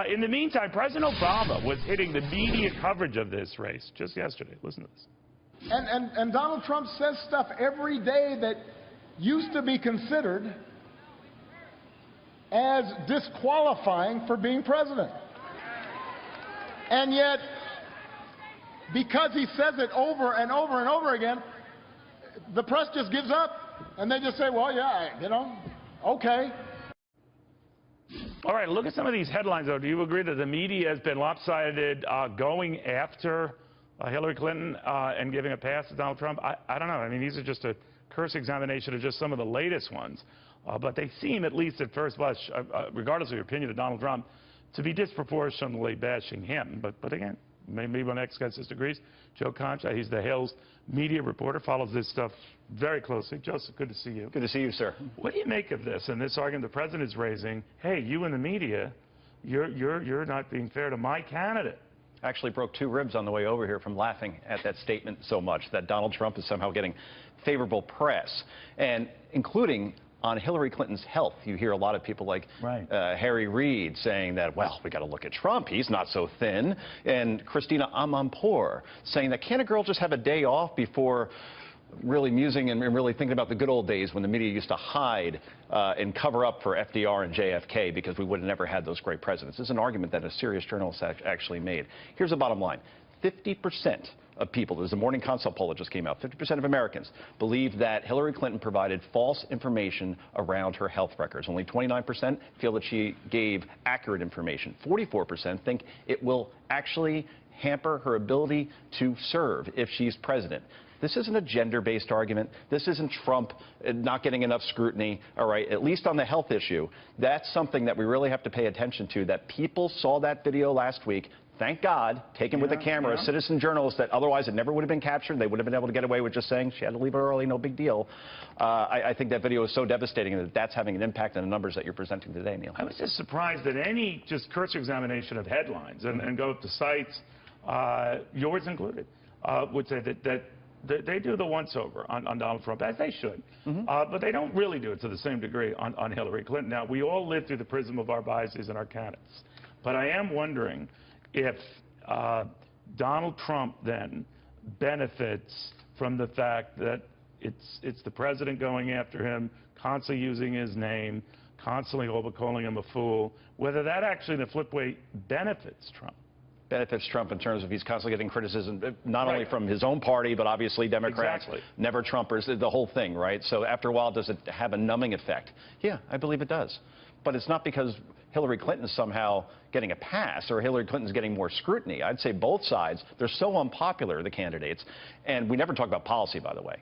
In the meantime, President Obama was hitting the media coverage of this race just yesterday. Listen to this. And Donald Trump says stuff every day that used to be considered as disqualifying for being president. And yet, because he says it over and over and over again, the press just gives up. And they just say, well, yeah, you know, okay. All right, look at some of these headlines, though. Do you agree that the media has been lopsided going after Hillary Clinton and giving a pass to Donald Trump? I don't know. I mean, these are just a curse examination of just some of the latest ones. But they seem, at least at first blush, regardless of your opinion of Donald Trump, to be disproportionately bashing him. But again, maybe one next guy disagrees. Joe Concha, he's the Hill's media reporter, follows this stuff very closely. Joseph, good to see you. Good to see you, sir. What do you make of this and this argument the president is raising? Hey, you in the media, you're not being fair to my candidate. Actually broke 2 ribs on the way over here from laughing at that statement so much, that Donald Trump is somehow getting favorable press, and including on Hillary Clinton's health. You hear a lot of people like Harry Reid saying that, well, we got to look at Trump. He's not so thin. And Christina Amanpour saying that, can't a girl just have a day off before really musing and really thinking about the good old days when the media used to hide and cover up for FDR and JFK because we would have never had those great presidents? This is an argument that a serious journalist actually made. Here's the bottom line. 50% of people, there's a Morning Consult poll that just came out, 50% of Americans believe that Hillary Clinton provided false information around her health records. Only 29% feel that she gave accurate information. 44% think it will actually hamper her ability to serve if she's president. This isn't a gender-based argument. This isn't Trump not getting enough scrutiny, all right, at least on the health issue. That's something that we really have to pay attention to, that people saw that video last week. Thank God, taken with a camera, a citizen journalist that otherwise it never would have been captured. They would have been able to get away with just saying she had to leave early, no big deal. I think that video is so devastating that that's having an impact on the numbers that you're presenting today, Neil. I was just surprised that any just cursory examination of headlines and go up to sites, yours included, would say that they do the once-over on Donald Trump, as they should. But they don't really do it to the same degree on Hillary Clinton. Now, we all live through the prism of our biases and our candidates. But I am wondering if Donald Trump then benefits from the fact that it's the president going after him, constantly using his name, constantly calling him a fool, whether that actually in the flip way benefits Trump. Benefits Trump in terms of he's constantly getting criticism, not only from his own party, but obviously Democrats, never Trumpers, the whole thing, right? So after a while, does it have a numbing effect? Yeah, I believe it does. But it's not because Hillary Clinton is somehow getting a pass or Hillary Clinton's getting more scrutiny. I'd say both sides, they're so unpopular, the candidates. And we never talk about policy, by the way.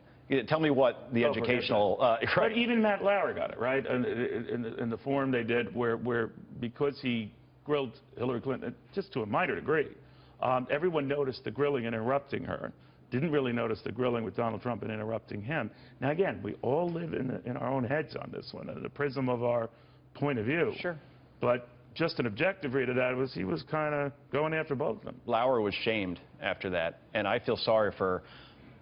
Tell me what the educational... But even Matt Lauer got it, right? In the forum they did where because he grilled Hillary Clinton, just to a minor degree, everyone noticed the grilling and interrupting her. Didn't really notice the grilling with Donald Trump and interrupting him. Now, again, we all live in our own heads on this one, the prism of our point of view. Sure. But just an objective read of that was he was kind of going after both of them. Lauer was shamed after that, and I feel sorry for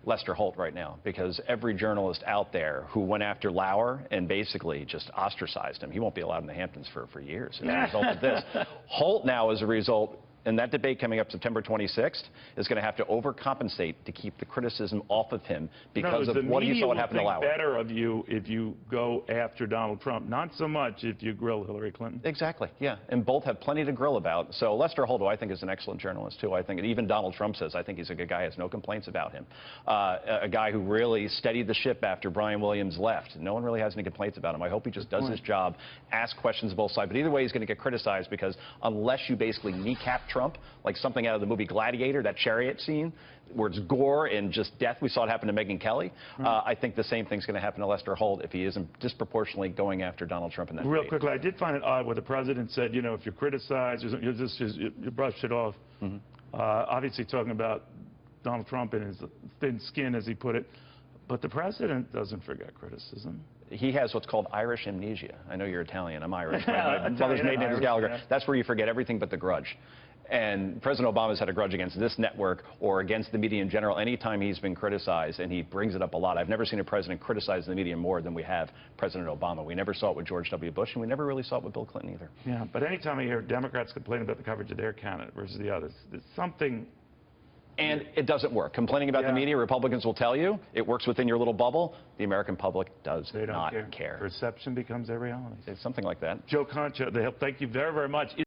Lester Holt right now, because every journalist out there who went after Lauer and basically just ostracized him, he won't be allowed in the Hamptons for years as a result of this. Holt now, as a result, and that debate coming up September 26th is going to have to overcompensate to keep the criticism off of him because of what he saw what happened to Lauer. Better of you if you go after Donald Trump, not so much if you grill Hillary Clinton. Exactly, yeah, and both have plenty to grill about. So Lester Holt, who I think is an excellent journalist too, I think, and even Donald Trump says, I think he's a good guy, has no complaints about him. A guy who really steadied the ship after Brian Williams left. No one really has any complaints about him. I hope he just does his job, asks questions of both sides. But either way, he's going to get criticized because unless you basically kneecap Trump, like something out of the movie Gladiator, that chariot scene, where it's gore and just death. We saw it happen to Megyn Kelly. I think the same thing's going to happen to Lester Holt if he isn't disproportionately going after Donald Trump in that Real quickly, I did find it odd where the president said, you know, if you criticize, you brush it off. Obviously talking about Donald Trump and his thin skin, as he put it. But the president doesn't forget criticism. He has what's called Irish amnesia. I know you're Italian. I'm Irish. My mother's maiden name is Gallagher. That's where you forget everything but the grudge. And President Obama's had a grudge against this network or against the media in general anytime he's been criticized, and he brings it up a lot. I've never seen a president criticize the media more than we have President Obama. We never saw it with George W. Bush, and we never really saw it with Bill Clinton either. Yeah, but anytime I hear Democrats complain about the coverage of their candidate versus the others, there's something... And it doesn't work. Complaining about the media, Republicans will tell you it works within your little bubble. The American public does not care. Perception becomes a reality. It's something like that. Joe Concha, thank you very, very much.